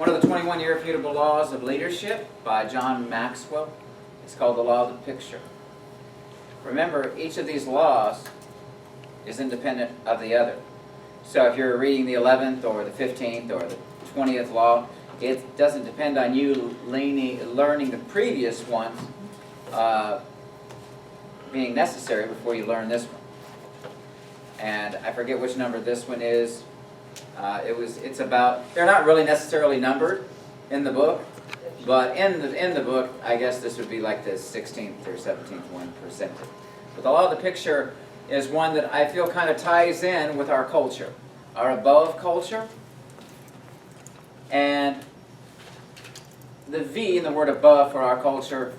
One of the 21 Irrefutable Laws of Leadership by John Maxwell is called the Law of the Picture. Remember, each of these laws is independent of the other. So if you're reading the 11th or the 15th or the 20th law, it doesn't depend on you learning the previous ones being necessary before you learn this one. And I forget which number this one is. It's about, they're not really necessarily numbered in the book, but in the book, I guess this would be like the 16th or 17th one presented. But the law of the picture is one that I feel kind of ties in with our culture, our above culture. And the V in the word above for our culture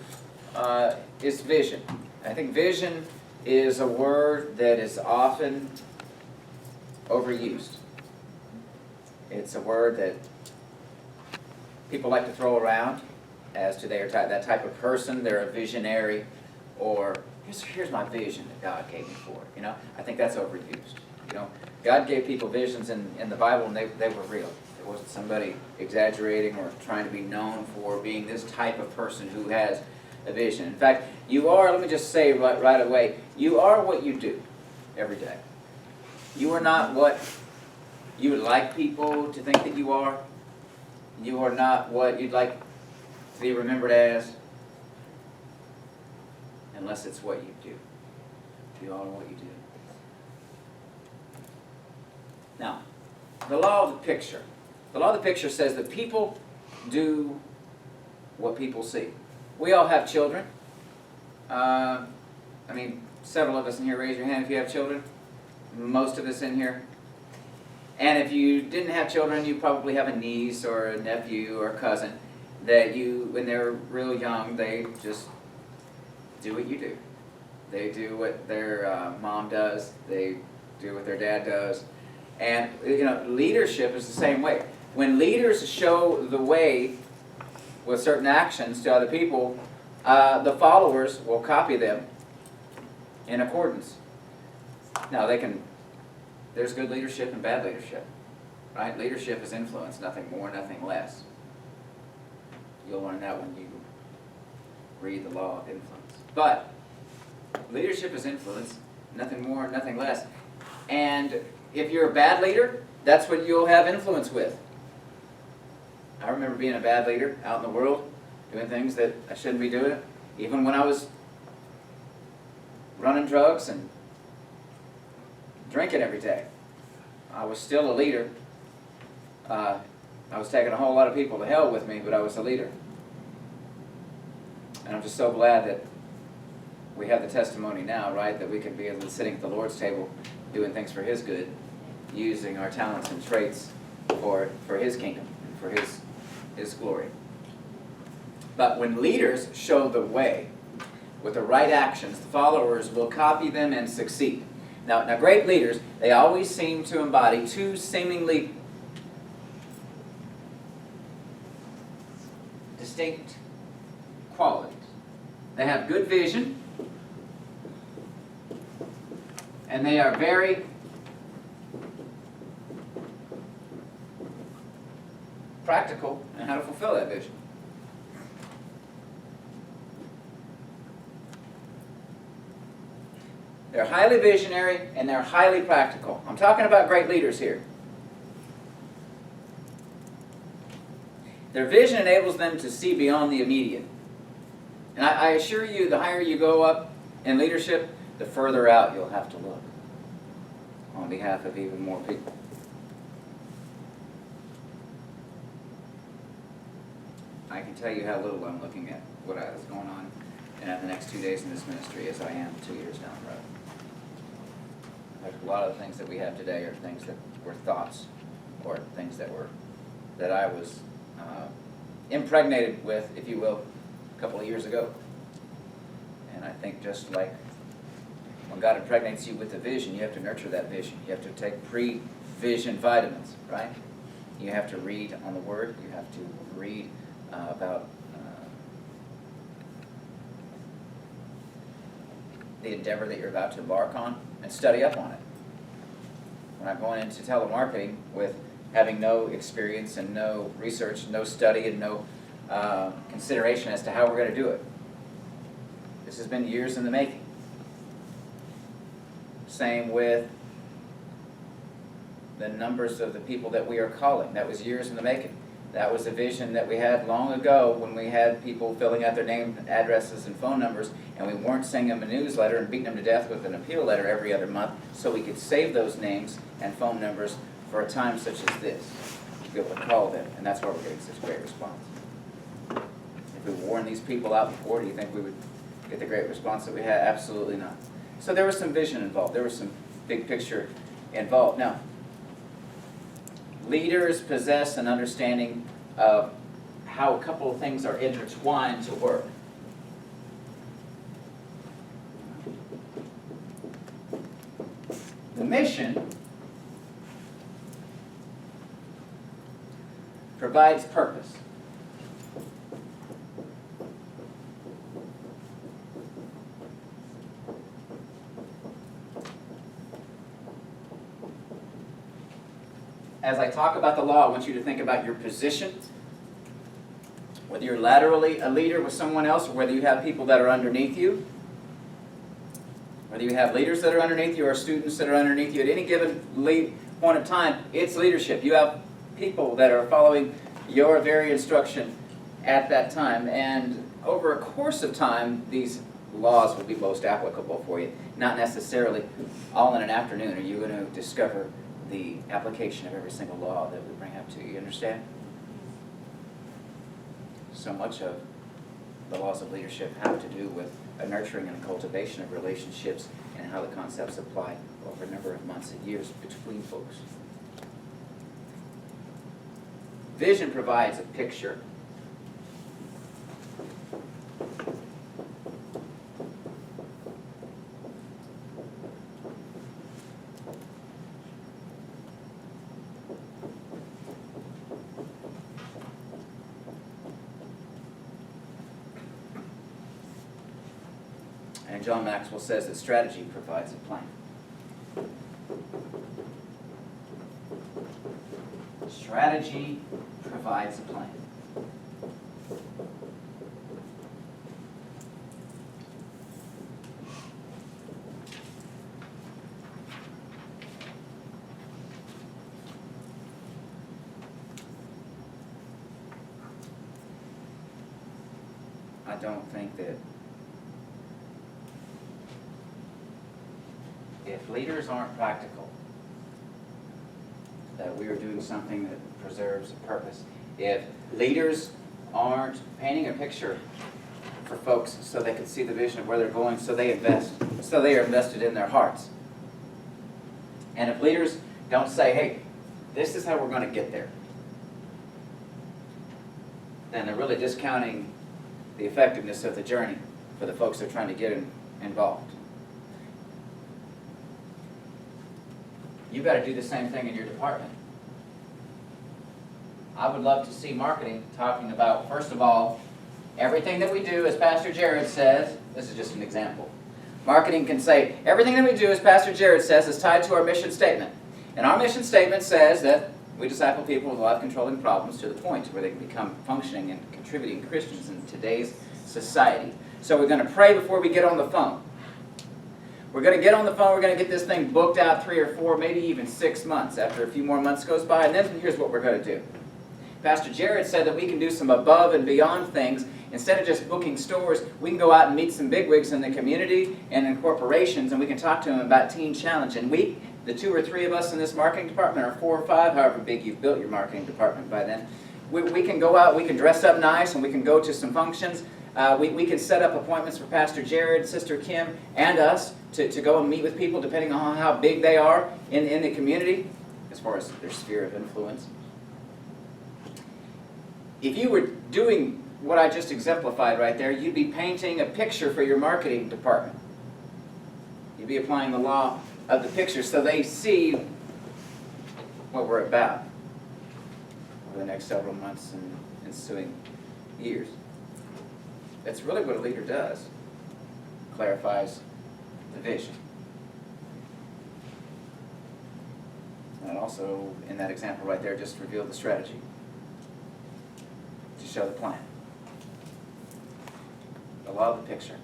is vision. I think vision is a word that is often overused. It's a word that people like to throw around as to they are that type of person. They're a visionary, or here's my vision that God gave me for it. You know, I think that's overused. You know, God gave people visions in the Bible, and they were real. It wasn't somebody exaggerating or trying to be known for being this type of person who has a vision. In fact, you are, let me just say right away, you are what you do every day. You are not what you would like people to think that you are. You are not what you'd like to be remembered as, unless it's what you do. You are what you do. Now, the law of the picture. The law of the picture says that people do what people see. We all have children. Several of us in here, raise your hand if you have children. Most of us in here. And if you didn't have children, you probably have a niece or a nephew or a cousin that when they're real young, they just do what you do. They do what their mom does. They do what their dad does. And, you know, leadership is the same way. When leaders show the way with certain actions to other people, the followers will copy them in accordance. Now, there's good leadership and bad leadership, right? Leadership is influence, nothing more, nothing less. You'll learn that when you read the law of influence. But leadership is influence, nothing more, nothing less. And if you're a bad leader, that's what you'll have influence with. I remember being a bad leader out in the world, doing things that I shouldn't be doing, even when I was running drugs and drinking every day. I was still a leader. I was taking a whole lot of people to hell with me, but I was a leader. And I'm just so glad that we have the testimony now, right, that we can be sitting at the Lord's table doing things for His good, using our talents and traits for His kingdom and for His glory. But when leaders show the way with the right actions, the followers will copy them and succeed. Now, great leaders, they always seem to embody two seemingly distinct qualities. They have good vision, and they are very practical in how to fulfill that vision. They're highly visionary and they're highly practical. I'm talking about great leaders here. Their vision enables them to see beyond the immediate. And I assure you, the higher you go up in leadership, the further out you'll have to look on behalf of even more people. I can tell you how little I'm looking at what is going on in the next 2 days in this ministry as I am 2 years down the road. A lot of the things that we have today are things that were thoughts or things that I was impregnated with, if you will, a couple of years ago. And I think just like when God impregnates you with a vision, you have to nurture that vision. You have to take pre-vision vitamins, right? You have to read on the Word. You have to read about the endeavor that you're about to embark on and study up on it. When I'm going into telemarketing with having no experience and no research, no study, and no consideration as to how we're going to do it. This has been years in the making. Same with the numbers of the people that we are calling. That was years in the making. That was a vision that we had long ago when we had people filling out their name, addresses, and phone numbers, and we weren't sending them a newsletter and beating them to death with an appeal letter every other month, so we could save those names and phone numbers for a time such as this, to be able to call them, and that's why we're getting such great response. If we warned these people out before, do you think we would get the great response that we had? Absolutely not. So there was some vision involved. There was some big picture involved. Now, leaders possess an understanding of how a couple of things are intertwined to work. The mission provides purpose. As I talk about the law, I want you to think about your position, whether you're laterally a leader with someone else or whether you have people that are underneath you, whether you have leaders that are underneath you or students that are underneath you. At any given point of time, it's leadership. You have people that are following your very instruction at that time, and over a course of time, these laws will be most applicable for you. Not necessarily all in an afternoon are you going to discover the application of every single law that we bring up to you. You understand? So much of the laws of leadership have to do with a nurturing and a cultivation of relationships and how the concepts apply over a number of months and years between folks. Vision provides a picture. And John Maxwell says that strategy provides a plan. Strategy provides a plan. I don't think that if leaders aren't practical, that we are doing something that preserves a purpose. If leaders aren't painting a picture for folks so they can see the vision of where they're going, so they are invested in their hearts. And if leaders don't say, hey, this is how we're going to get there, then they're really discounting the effectiveness of the journey for the folks they're trying to get involved. You've got to do the same thing in your department. I would love to see marketing talking about, first of all, everything that we do, as Pastor Jared says, this is just an example. Marketing can say, everything that we do, as Pastor Jared says, is tied to our mission statement. And our mission statement says that we disciple people with life-controlling problems to the point where they can become functioning and contributing Christians in today's society. So we're going to pray before we get on the phone. We're going to get on the phone, we're going to get this thing booked out 3 or 4, maybe even 6 months after a few more months goes by, and then here's what we're going to do. Pastor Jared said that we can do some above and beyond things. Instead of just booking stores, we can go out and meet some bigwigs in the community and in corporations, and we can talk to them about Teen Challenge. And we, the 2 or 3 of us in this marketing department, or 4 or 5, however big you've built your marketing department by then, we can go out, we can dress up nice, and we can go to some functions. We can set up appointments for Pastor Jared, Sister Kim, and us to go and meet with people depending on how big they are in the community as far as their sphere of influence. If you were doing what I just exemplified right there, you'd be painting a picture for your marketing department. You'd be applying the law of the picture so they see what we're about over the next several months and ensuing years. That's really what a leader does. Clarifies the vision. it also, in that example right there, just revealed the strategy to show the plan. The law of the picture.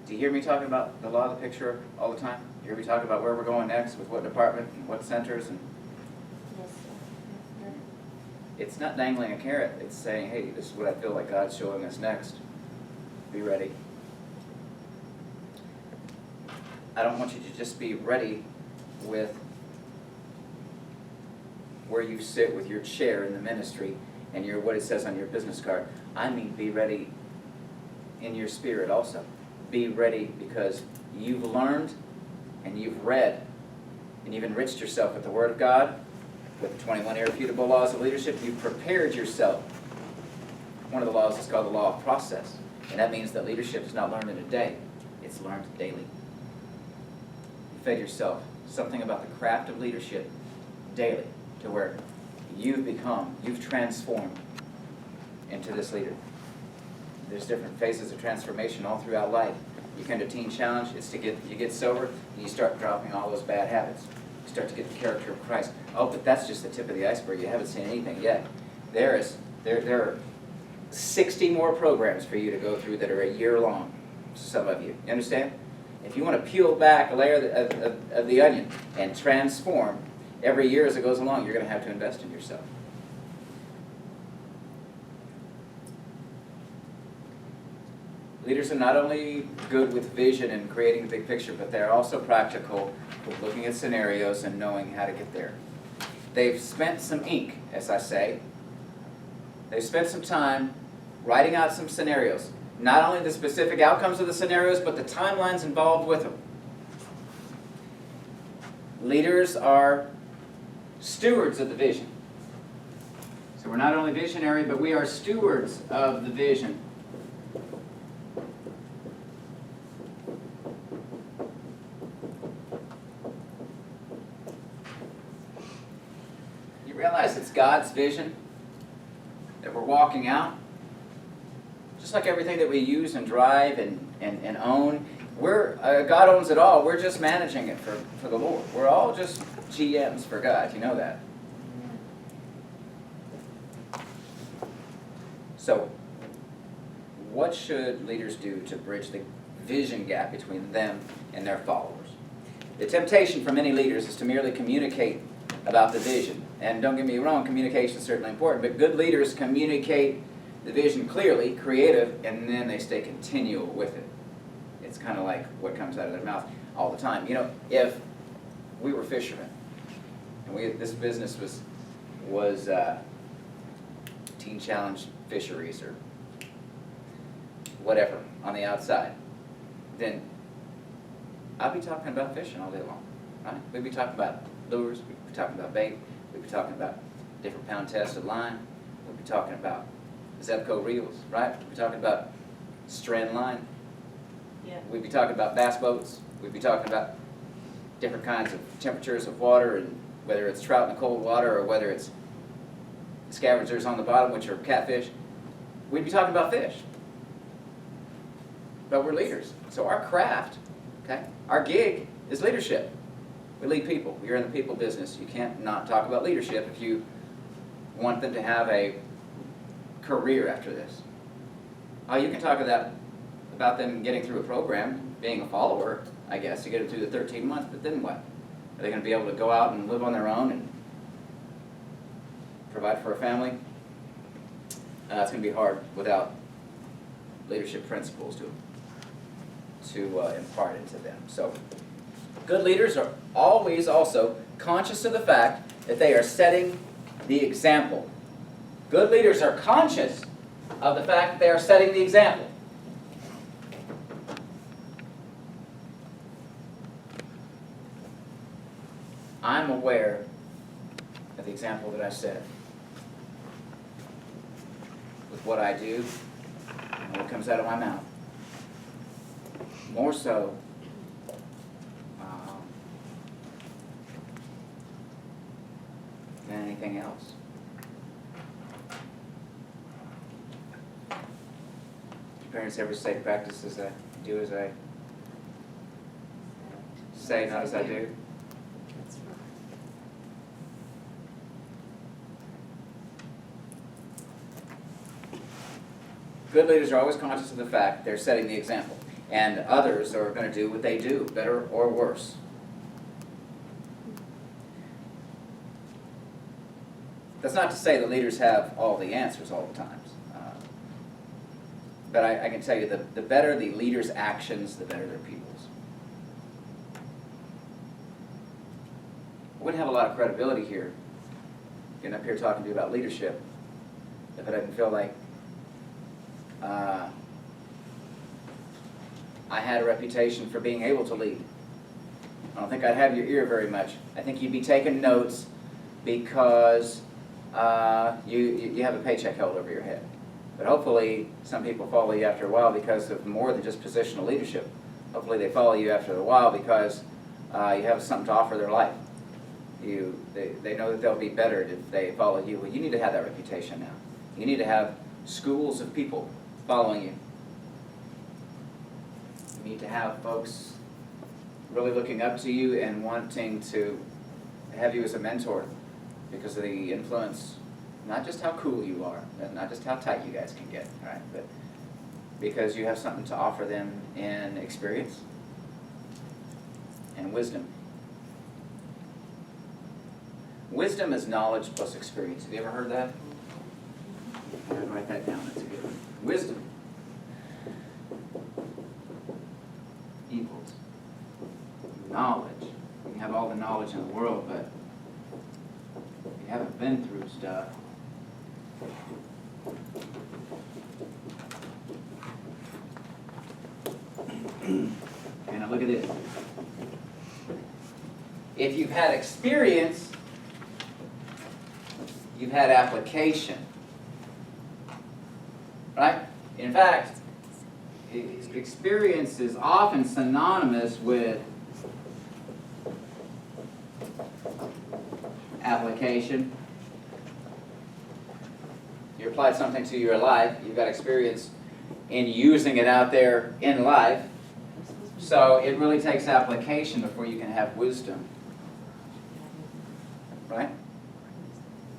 Do you hear me talking about the law of the picture all the time? You hear me talk about where we're going next, with what department, and what centers, and Yes, sir. it's not dangling a carrot. It's saying, hey, this is what I feel like God's showing us next. Be ready. I don't want you to just be ready with where you sit with your chair in the ministry and your what it says on your business card. I mean, be ready in your spirit also. Be ready because you've learned and you've read and you've enriched yourself with the Word of God, with the 21 irrefutable laws of leadership. You've prepared yourself. One of the laws is called the law of process. And that means that leadership is not learned in a day. It's learned daily. You fed yourself something about the craft of leadership daily to where you've transformed into this leader. There's different phases of transformation all throughout life. You come to Teen Challenge, you get sober, and you start dropping all those bad habits. You start to get the character of Christ. Oh, but that's just the tip of the iceberg. You haven't seen anything yet. There are 60 more programs for you to go through that are a year long, some of you. You understand? If you want to peel back a layer of the onion and transform every year as it goes along, you're going to have to invest in yourself. Leaders are not only good with vision and creating the big picture, but they're also practical with looking at scenarios and knowing how to get there. They've spent some ink, as I say. They've spent some time writing out some scenarios. Not only the specific outcomes of the scenarios, but the timelines involved with them. Leaders are stewards of the vision. So we're not only visionary, but we are stewards of the vision. You realize it's God's vision that we're walking out? Just like everything that we use and drive and own, God owns it all. We're just managing it for the Lord. We're all just GMs for God. You know that. So, what should leaders do to bridge the vision gap between them and their followers? The temptation for many leaders is to merely communicate about the vision. And don't get me wrong, communication is certainly important, but good leaders communicate the vision clearly, creative, and then they stay continual with it. It's kind of like what comes out of their mouth all the time. You know, if we were fishermen, and this business was Teen Challenge Fisheries or whatever on the outside, then I'd be talking about fishing all day long, right? We'd be talking about lures, we'd be talking about bait, we'd be talking about different pound tests of line, we'd be talking about Zebco reels, right? We'd be talking about strand line. Yeah. We'd be talking about bass boats. We'd be talking about different kinds of temperatures of water, and whether it's trout in the cold water or whether it's scavengers on the bottom, which are catfish. We'd be talking about fish. But we're leaders. So our craft, okay, our gig is leadership. We lead people. You're in the people business. You can't not talk about leadership if you want them to have a career after this. Oh, you can talk about them getting through a program, being a follower, I guess, to get them through the 13 months, but then what? Are they going to be able to go out and live on their own and provide for a family? It's going to be hard without leadership principles to impart into them. So, good leaders are always also conscious of the fact that they are setting the example. Good leaders are conscious of the fact that they are setting the example. I'm aware of the example that I set with what I do and what comes out of my mouth. More so than anything else. Your parents ever say, practice as I do as I say, not as I do? That's right. Good leaders are always conscious of the fact they're setting the example, and others are going to do what they do, better or worse. That's not to say that leaders have all the answers all the times. But I can tell you the better the leader's actions, the better their people's. I wouldn't have a lot of credibility here, getting up here talking to you about leadership, if I didn't feel like I had a reputation for being able to lead. I don't think I'd have your ear very much. I think you'd be taking notes because you have a paycheck held over your head. But hopefully some people follow you after a while because of more than just positional leadership. Hopefully they follow you after a while because you have something to offer their life. They know that they'll be bettered if they follow you. Well, you need to have that reputation now. You need to have schools of people following you. You need to have folks really looking up to you and wanting to have you as a mentor because of the influence, not just how cool you are, and not just how tight you guys can get, right? But because you have something to offer them in experience and wisdom. Wisdom is knowledge plus experience. Have you ever heard that? Write that down, that's a good one. Wisdom equals knowledge. You can have all the knowledge in the world, but if you haven't been through stuff, and now look at this. If you've had experience, you've had application. Right? In fact, experience is often synonymous with application. You applied something to your life, you've got experience in using it out there in life. So it really takes application before you can have wisdom. Right?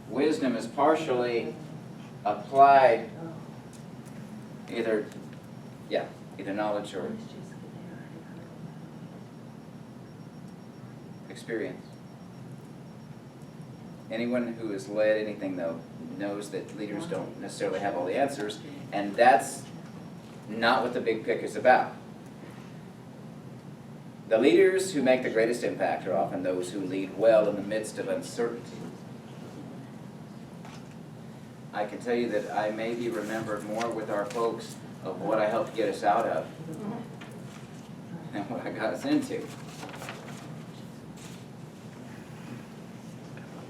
Wisdom is partially applied, either knowledge or experience. Anyone who has led anything, though, knows that leaders don't necessarily have all the answers, and that's not what the big pick is about. The leaders who make the greatest impact are often those who lead well in the midst of uncertainty. I can tell you that I may be remembered more with our folks of what I helped get us out of than what I got us into.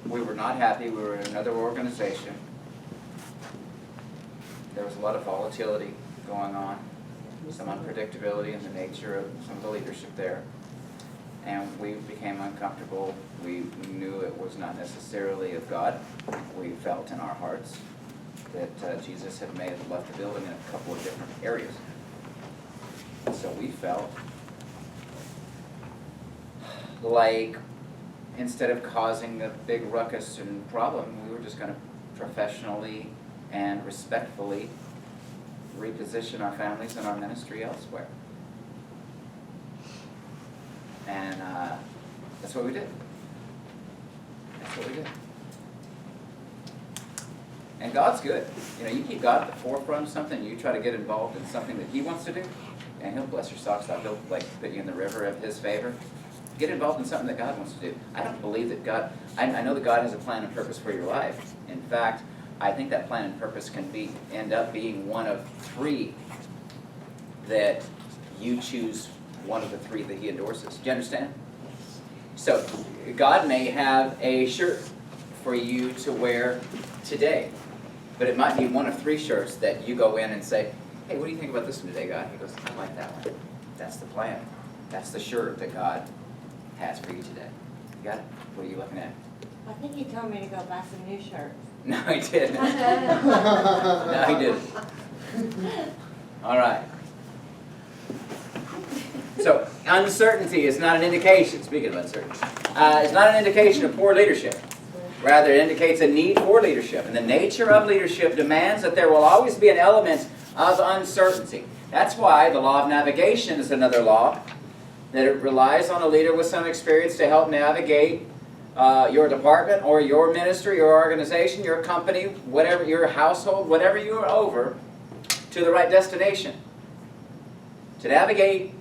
We were not happy. We were in another organization. There was a lot of volatility going on, some unpredictability in the nature of some of the leadership there. And we became uncomfortable. We knew it was not necessarily of God. We felt in our hearts that Jesus had may have left the building in a couple of different areas. So we felt like instead of causing a big ruckus and problem, we were just going to professionally and respectfully reposition our families and our ministry elsewhere. And that's what we did. That's what we did. And God's good. You know, you keep God at the forefront of something, you try to get involved in something that He wants to do, and He'll bless your socks off. He'll put you in the river of His favor. Get involved in something that God wants to do. I don't believe that God, I know that God has a plan and purpose for your life. In fact, I think that plan and purpose can end up being one of three that you choose one of the three that He endorses. Do you understand? So, God may have a shirt for you to wear today, but it might be one of three shirts that you go in and say, hey, what do you think about this one today, God? He goes, I like that one. That's the plan. That's the shirt that God has for you today. You got it? What are you looking at? I think he told me to go buy some new shirts. No, he didn't. No, he didn't. All right. So, uncertainty is not an indication, speaking of uncertainty, it's not an indication of poor leadership. Rather, it indicates a need for leadership. And the nature of leadership demands that there will always be an element of uncertainty. That's why the law of navigation is another law, that it relies on a leader with some experience to help navigate your department or your ministry, your organization, your company, whatever, your household, whatever you are over, to the right destination. To navigate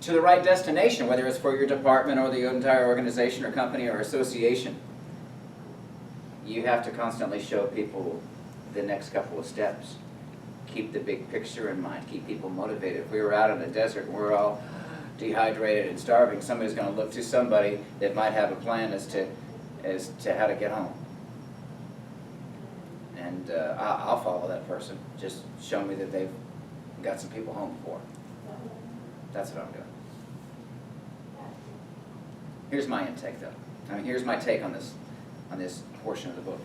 to the right destination, whether it's for your department or the entire organization or company or association, you have to constantly show people the next couple of steps. Keep the big picture in mind. Keep people motivated. If we were out in the desert and we're all dehydrated and starving, somebody's going to look to somebody that might have a plan as to how to get home. And I'll follow that person. Just show me that they've got some people home before. That's what I'm doing. Here's my intake, though. I mean, here's my take on this portion of the book.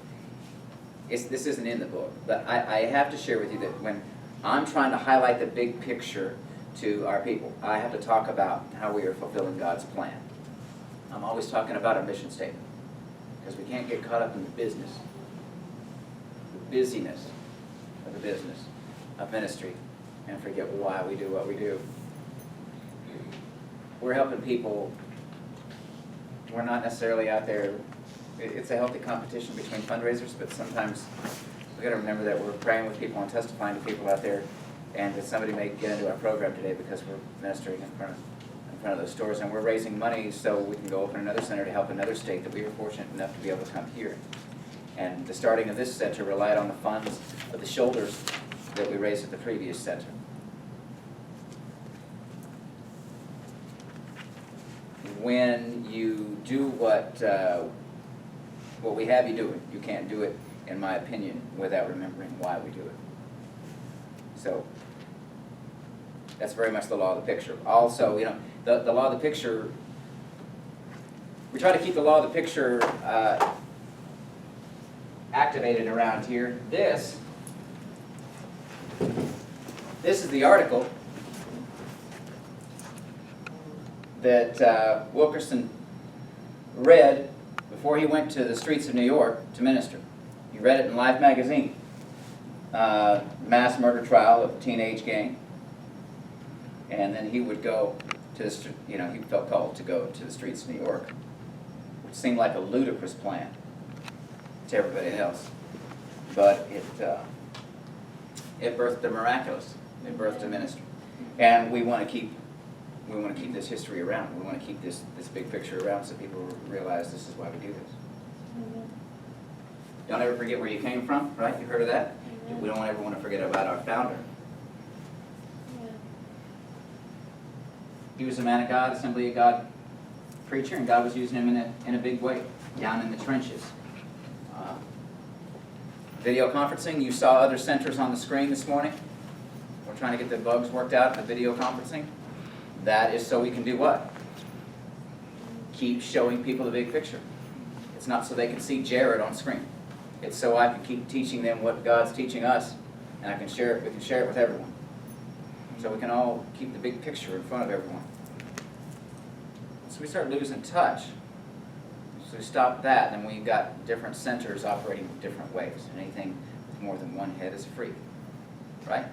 This isn't in the book, but I have to share with you that when I'm trying to highlight the big picture to our people, I have to talk about how we are fulfilling God's plan. I'm always talking about our mission statement, because we can't get caught up in the business, the busyness of the business of ministry, and forget why we do what we do. We're helping people. We're not necessarily out there. It's a healthy competition between fundraisers, but sometimes we've got to remember that we're praying with people and testifying to people out there, and that somebody may get into our program today because we're ministering in front of those stores, and we're raising money so we can go open another center to help another state that we were fortunate enough to be able to come here. And the starting of this center relied on the funds of the shoulders that we raised at the previous center. When you do what we have you doing, you can't do it, in my opinion, without remembering why we do it. So that's very much the law of the picture. Also, the law of the picture, we try to keep the law of the picture activated around here. This is the article that Wilkerson read before he went to the streets of New York to minister. He read it in Life magazine. Mass murder trial of a teenage gang. And then he would go to the, he felt called to go to the streets of New York, which seemed like a ludicrous plan to everybody else. But it birthed the miraculous. It birthed a ministry. And we want to keep this history around. We want to keep this big picture around so people realize this is why we do this. Mm-hmm. Don't ever forget where you came from, right? You heard of that? Mm-hmm. We don't ever want to forget about our founder. Yeah. He was a man of God, Assembly of God preacher, and God was using him in a big way, down in the trenches. Video conferencing, you saw other centers on the screen this morning. We're trying to get the bugs worked out in the video conferencing. That is so we can do what? Keep showing people the big picture. It's not so they can see Jared on screen. It's so I can keep teaching them what God's teaching us, and we can share it with everyone. So we can all keep the big picture in front of everyone. So we start losing touch. So we stop that, and we've got different centers operating in different ways. And anything with more than one head is a freak, right?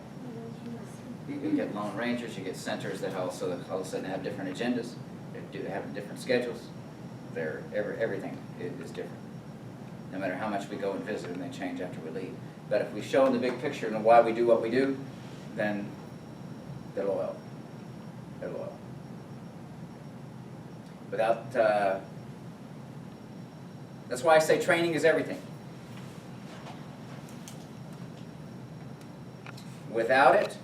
You get Lone Rangers, you get centers that also all of a sudden have different agendas, they have different schedules. Everything is different. No matter how much we go and visit them, they change after we leave. But if we show them the big picture and why we do what we do, then they're loyal. They're loyal. Without, that's why I say training is everything. Without it,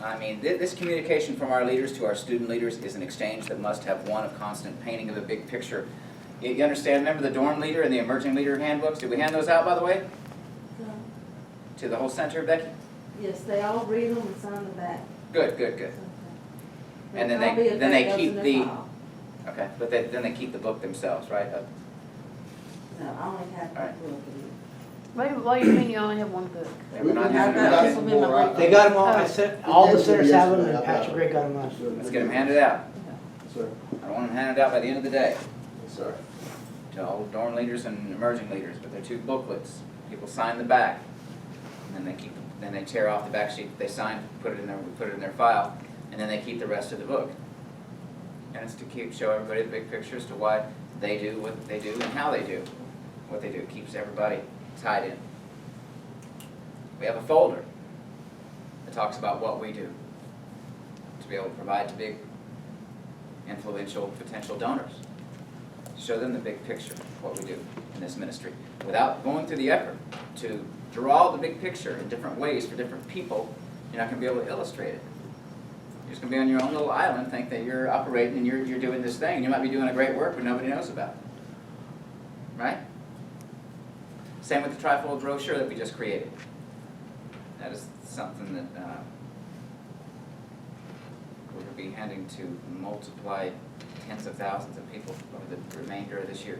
I mean, this communication from our leaders to our student leaders is an exchange that must have one of constant painting of a big picture. You understand? Remember the dorm leader and the emerging leader handbooks? Did we hand those out, by the way? No. To the whole center, Becky? Yes, they all read them and sign the back. Good. Okay. And then The copy of they that goes keep in the- file. Okay, but then they keep the book themselves, right? No, I only have All right. one book. What do you mean you only have one book? We're not I've handing got them out. this one in my book. They got them all, I said, all the centers have them, and Yesterday, Patrick Gray got them last. Let's get them handed out. Sir. I don't want them handed out by the end of the day Yes, sir. to all dorm leaders and emerging leaders, but they're two booklets. People sign the back. and then they tear off the back sheet that they signed, put it in their file, and then they keep the rest of the book. And it's to show everybody the big picture as to why they do what they do and how they do what they do. It keeps everybody tied in. We have a folder that talks about what we do to be able to provide to big, influential, potential donors. Show them the big picture of what we do in this ministry without going through the effort to draw the big picture in different ways for different people. You're not going to be able to illustrate it. You're just going to be on your own little island, think that you're operating and you're doing this thing. You might be doing a great work, but nobody knows about it. Right? Same with the trifold brochure that we just created. That is something that we're going to be handing to multiply tens of thousands of people over the remainder of this year.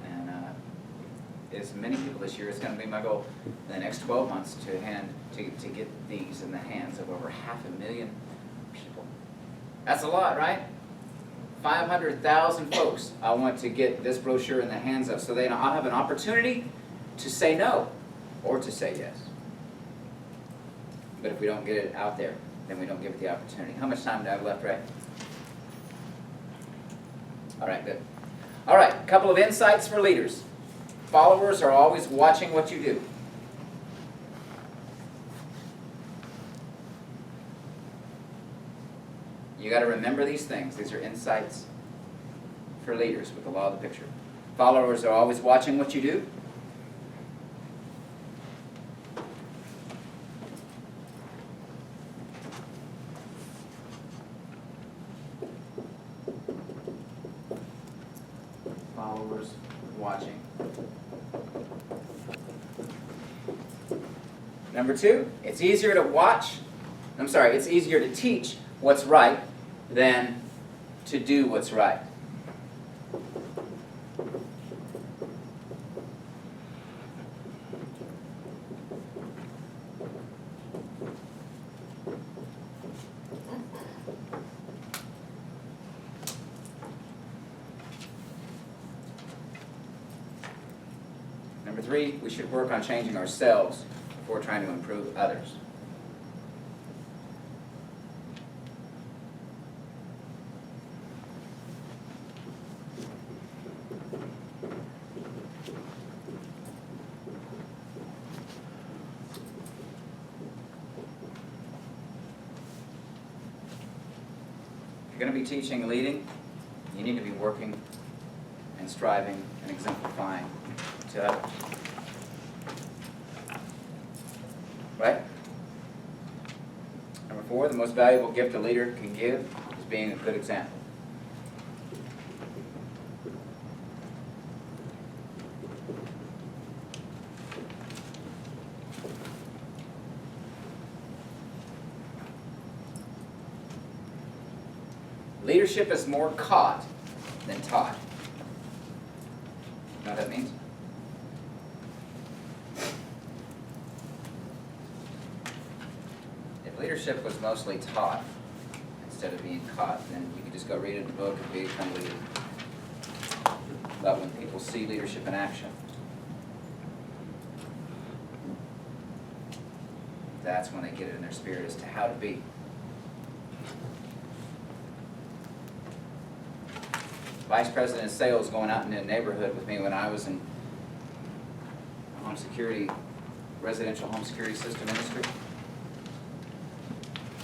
And as many people this year is going to be my goal in the next 12 months to get these in the hands of over 500,000 people. That's a lot, right? 500,000 folks I want to get this brochure in the hands of, so I'll have an opportunity to say no or to say yes. But if we don't get it out there, then we don't give it the opportunity. How much time do I have left, Ray? All right, good. All right, a couple of insights for leaders. Followers are always watching what you do. You got to remember these things. These are insights for leaders with the law of the picture. Followers are always watching what you do. Followers watching. Number two, it's easier to teach what's right than to do what's right. Number three, we should work on changing ourselves before trying to improve others. If you're going to be teaching and leading, you need to be working and striving and exemplifying to others. Right? Number four, the most valuable gift a leader can give is being a good example. Leadership is more caught than taught. You know what that means? If leadership was mostly taught instead of being caught, then you could just go read it in the book and become a leader. But when people see leadership in action, that's when they get it in their spirit as to how to be. Vice President of Sales going out in a neighborhood with me when I was in home security, residential home security system industry.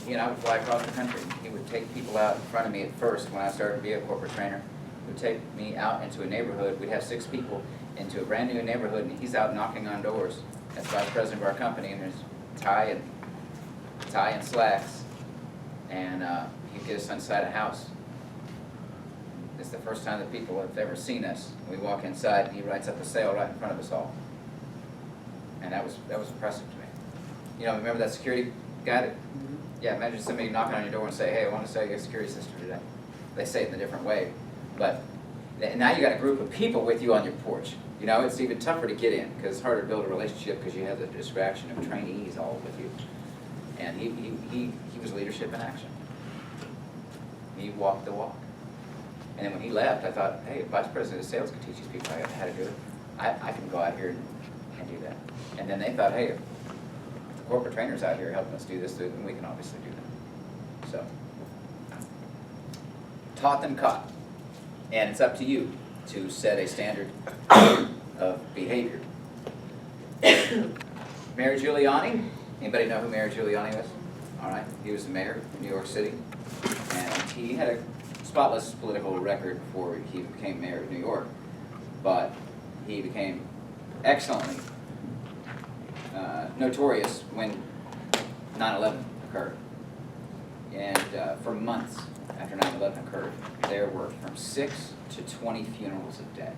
He and I would fly across the country. He would take people out in front of me at first when I started to be a corporate trainer. He would take me out into a neighborhood. We'd have 6 people into a brand new neighborhood, and he's out knocking on doors. That's Vice President of our company, and there's tie and slacks, and he'd get us inside a house. It's the first time that people have ever seen us. We walk inside, and he writes up a sale right in front of us all. And that was impressive to me. You know, remember that security guy that, yeah, imagine somebody knocking on your door and say, hey, I want to sell you a security system today. They say it in a different way. But now you got a group of people with you on your porch. You know, it's even tougher to get in because it's harder to build a relationship because you have the distraction of trainees all with you. And he was leadership in action. He walked the walk. And then when he left, I thought, hey, if Vice President of Sales could teach these people how to do it, I can go out here can't do that. And then they thought, hey, if the corporate trainers out here helping us do this, then we can obviously do that. So, taught them caught. And it's up to you to set a standard of behavior. Mayor Giuliani, anybody know who Mayor Giuliani was? All right, he was the mayor of New York City, and he had a spotless political record before he became mayor of New York, but he became excellently notorious when 9/11 occurred. And for months after 9/11 occurred, there were from 6 to 20 funerals a day.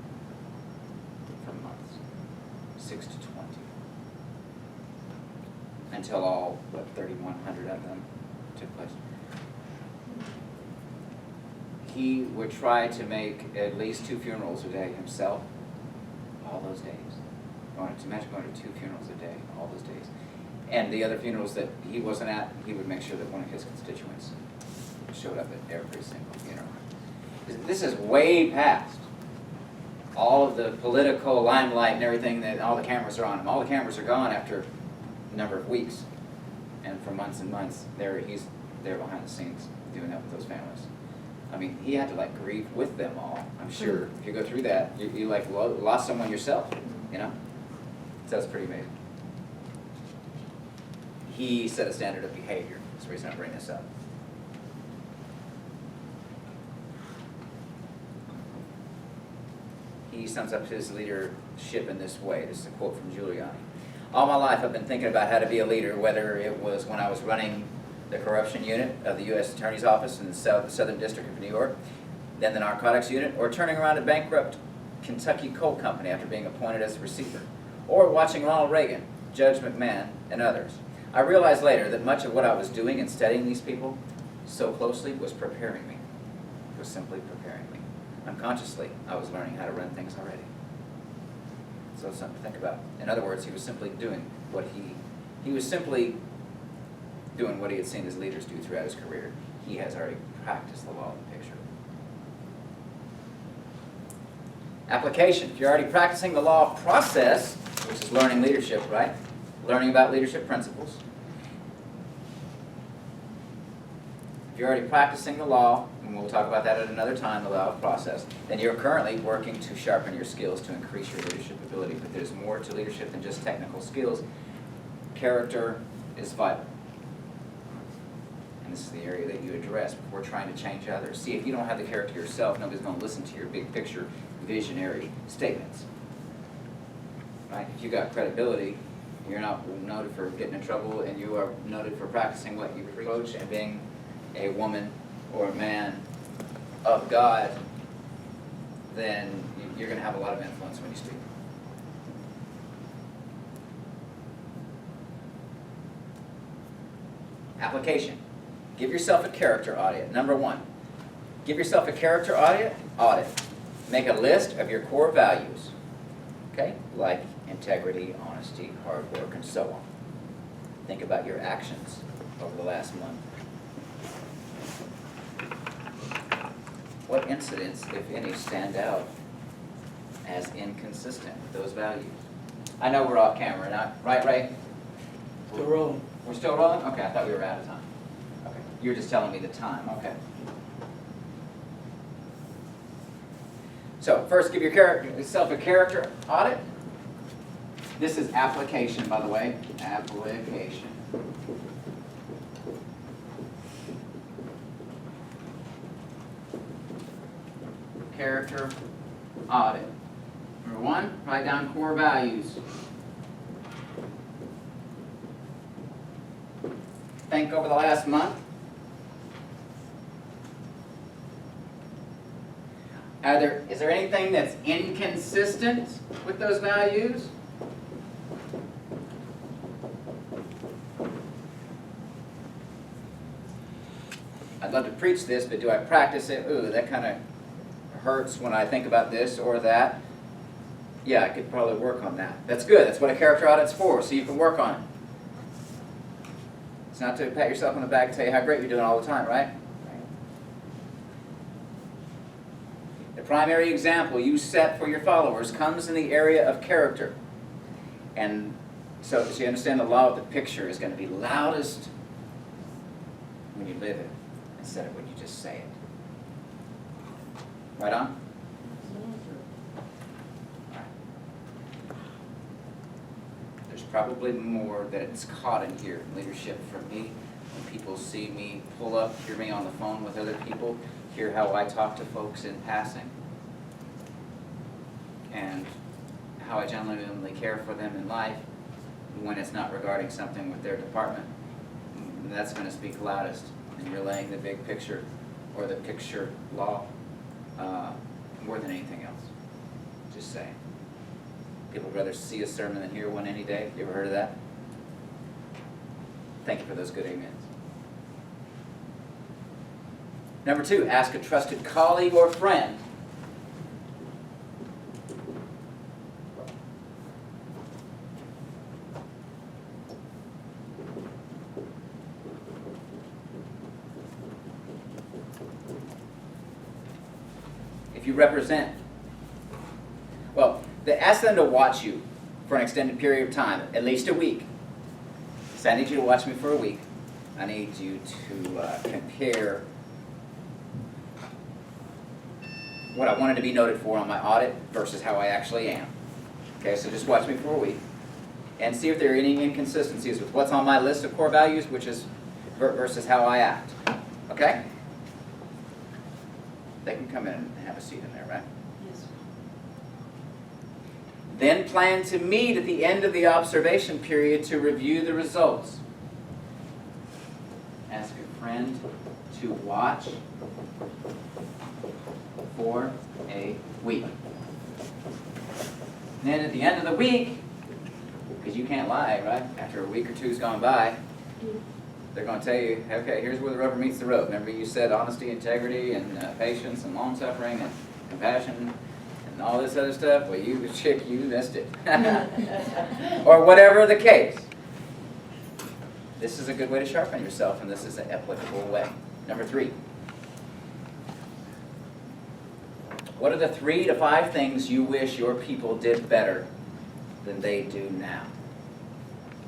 For months. 6 to 20. Until all, 3,100 of them took place. He would try to make at least 2 funerals a day himself, all those days. Imagine going to 2 funerals a day, all those days. And the other funerals that he wasn't at, he would make sure that one of his constituents showed up at every single funeral. This is way past all of the political limelight and everything that all the cameras are on him. All the cameras are gone after a number of weeks. And for months and months, he's there behind the scenes doing that with those families. I mean, he had to grieve with them all. I'm sure if you go through that, you lost someone yourself, you know? So that's pretty amazing. He set a standard of behavior. That's the reason I bring this up. He sums up his leadership in this way. This is a quote from Giuliani. All my life I've been thinking about how to be a leader, whether it was when I was running the corruption unit of the U.S. Attorney's Office in the Southern District of New York, then the narcotics unit, or turning around a bankrupt Kentucky coal company after being appointed as a receiver, or watching Ronald Reagan, Judge McMahon, and others. I realized later that much of what I was doing in studying these people so closely was preparing me. It was simply preparing me. Unconsciously, I was learning how to run things already. So it's something to think about. In other words, he was simply doing what he was simply doing what he had seen his leaders do throughout his career. He has already practiced the law of the picture. Application. If you're already practicing the law of process, which is learning leadership, right? Learning about leadership principles. If you're already practicing the law, and we'll talk about that at another time, the law of process, then you're currently working to sharpen your skills to increase your leadership ability. But there's more to leadership than just technical skills. Character is vital. And this is the area that you address before trying to change others. See, if you don't have the character yourself, nobody's going to listen to your big picture, visionary statements. Right? If you got credibility, you're not noted for getting in trouble, and you are noted for practicing what you preach and being a woman or a man of God, then you're going to have a lot of influence when you speak. Application. Give yourself a character audit. Number 1, give yourself a character audit. Make a list of your core values, okay? Like integrity, honesty, hard work, and so on. Think about your actions over the last month. What incidents, if any, stand out as inconsistent with those values? I know we're off camera now, right, Ray? Still rolling. We're still rolling? Okay, I thought we were out of time. Okay, you were just telling me the time, okay. So, first give yourself a character audit. This is application, by the way. Application. Character audit. Number 1, write down core values. Think over the last month. Is there anything that's inconsistent with those values? I'd love to preach this, but do I practice it? Ooh, that kind of hurts when I think about this or that. Yeah, I could probably work on that. That's good. That's what a character audit's for, so you can work on it. It's not to pat yourself on the back and tell you how great you're doing all the time, right? The primary example you set for your followers comes in the area of character. And so you understand the law of the picture is going to be loudest when you live it instead of when you just say it. Right on? There's probably more that it's caught in here, leadership from me. When people see me pull up, hear me on the phone with other people, hear how I talk to folks in passing, and how I genuinely care for them in life when it's not regarding something with their department. That's going to speak loudest in relaying the big picture or the picture law more than anything else. Just saying. People would rather see a sermon than hear one any day. You ever heard of that? Thank you for those good amens. Number 2, ask a trusted colleague or friend. If you represent, well, ask them to watch you for an extended period of time, at least a week. So I need you to watch me for a week. I need you to compare what I wanted to be noted for on my audit versus how I actually am. Okay, so just watch me for a week and see if there are any inconsistencies with what's on my list of core values, which is versus how I act. Okay? They can come in and have a seat in there, right? Yes. Then plan to meet at the end of the observation period to review the results. Ask a friend to watch for a week. And then at the end of the week, because you can't lie, right? After a week or two's gone by, they're going to tell you, okay, here's where the rubber meets the road. Remember you said honesty, integrity, and patience, and long-suffering, and compassion, and all this other stuff? Well, you missed it. Or whatever the case. This is a good way to sharpen yourself, and this is an applicable way. Number 3. What are the 3 to 5 things you wish your people did better than they do now?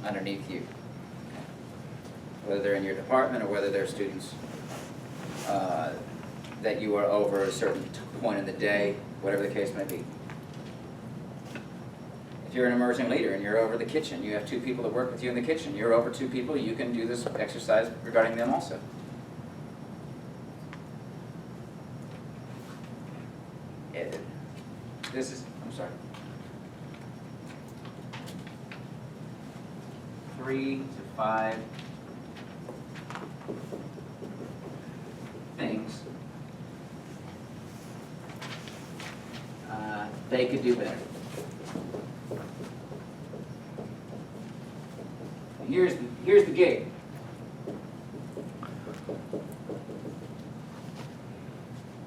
Underneath you. Whether they're in your department or whether they're students that you are over a certain point in the day, whatever the case may be. If you're an emerging leader and you're over the kitchen, you have 2 people that work with you in the kitchen, you're over 2 people, you can do this exercise regarding them also. I'm sorry. 3 to 5 things they could do better. Here's the gig.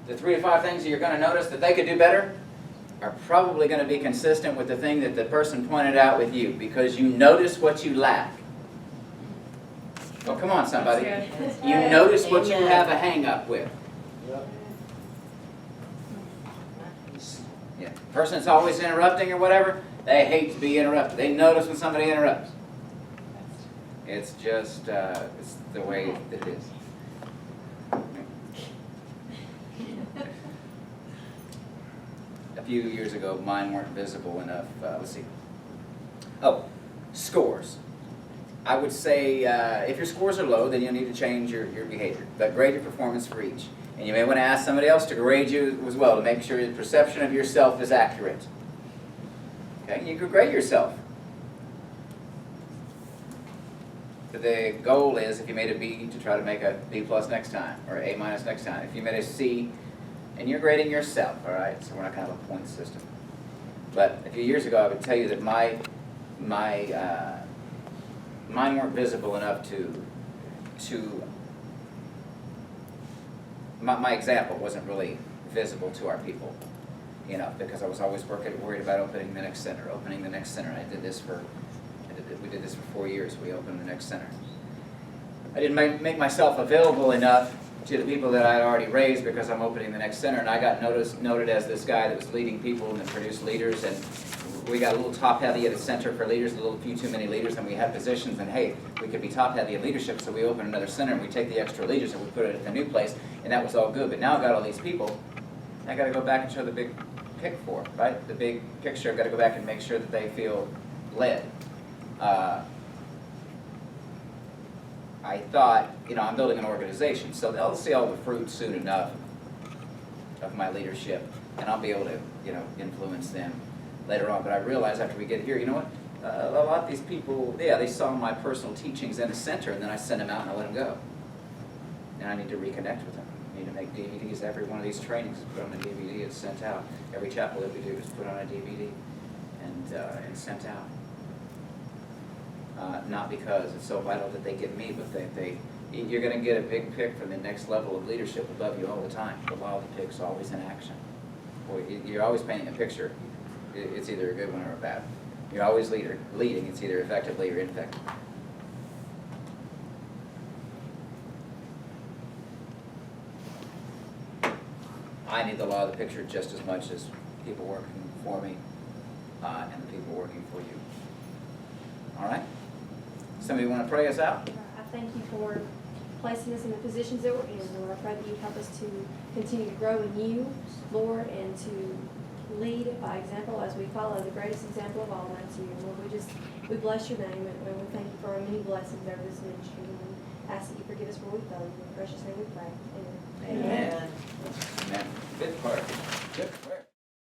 The 3 to 5 things that you're going to notice that they could do better are probably going to be consistent with the thing that the person pointed out with you, because you notice what you lack. Oh, come on, somebody. You notice what you have a hang-up with. Yeah. Person that's always interrupting or whatever, they hate to be interrupted. They notice when somebody interrupts. It's just, it's the way that it is. A few years ago, mine weren't visible enough. Let's see. Oh, scores. I would say if your scores are low, then you'll need to change your behavior. But grade your performance for each. And you may want to ask somebody else to grade you as well to make sure your perception of yourself is accurate. Okay, you could grade yourself. But the goal is, if you made a B, to try to make a B plus next time, or A minus next time. If you made a C, and you're grading yourself, all right? So we're not kind of a point system. But a few years ago, I would tell you that mine weren't visible enough my example wasn't really visible to our people, because I was always worried about opening the next center. We did this for 4 years. We opened the next center. I didn't make myself available enough to the people that I had already raised because I'm opening the next center, and I got noted as this guy that was leading people and that produced leaders and we got a little top-heavy at a center for leaders, a little few too many leaders, and we had positions, and hey, we could be top-heavy in leadership, so we open another center, and we take the extra leaders, and we put it at the new place, and that was all good. But now I've got all these people, I gotta go back and show the big pic for, right? The big picture, I've gotta go back and make sure that they feel led. I thought, I'm building an organization, so they'll see all the fruit soon enough of my leadership, and I'll be able to, influence them later on. But I realized after we get here, you know what? A lot of these people, they saw my personal teachings in a center, and then I sent them out and I let them go. And I need to reconnect with them. I need to make DVDs. Every one of these trainings is put on a DVD and sent out. Every chapel that we do is put on a DVD and sent out. Not because it's so vital that they get me, but you're going to get a big pick from the next level of leadership above you all the time. The law of the pick's always in action. Boy, you're always painting a picture. It's either a good one or a bad one. You're always leading. It's either effectively or ineffective. I need the law of the picture just as much as people working for me and the people working for you. All right? Somebody want to pray us out? I thank you for placing us in the positions that we're in, Lord. I pray that you help us to continue to grow in you, Lord, and to lead by example as we follow the greatest example of all, and that's you. Lord, we bless your name, and we thank you for our many blessings over this ministry. And we ask that you forgive us where we fell. In your precious name we pray. Amen. Amen. Amen. Good part. Good part.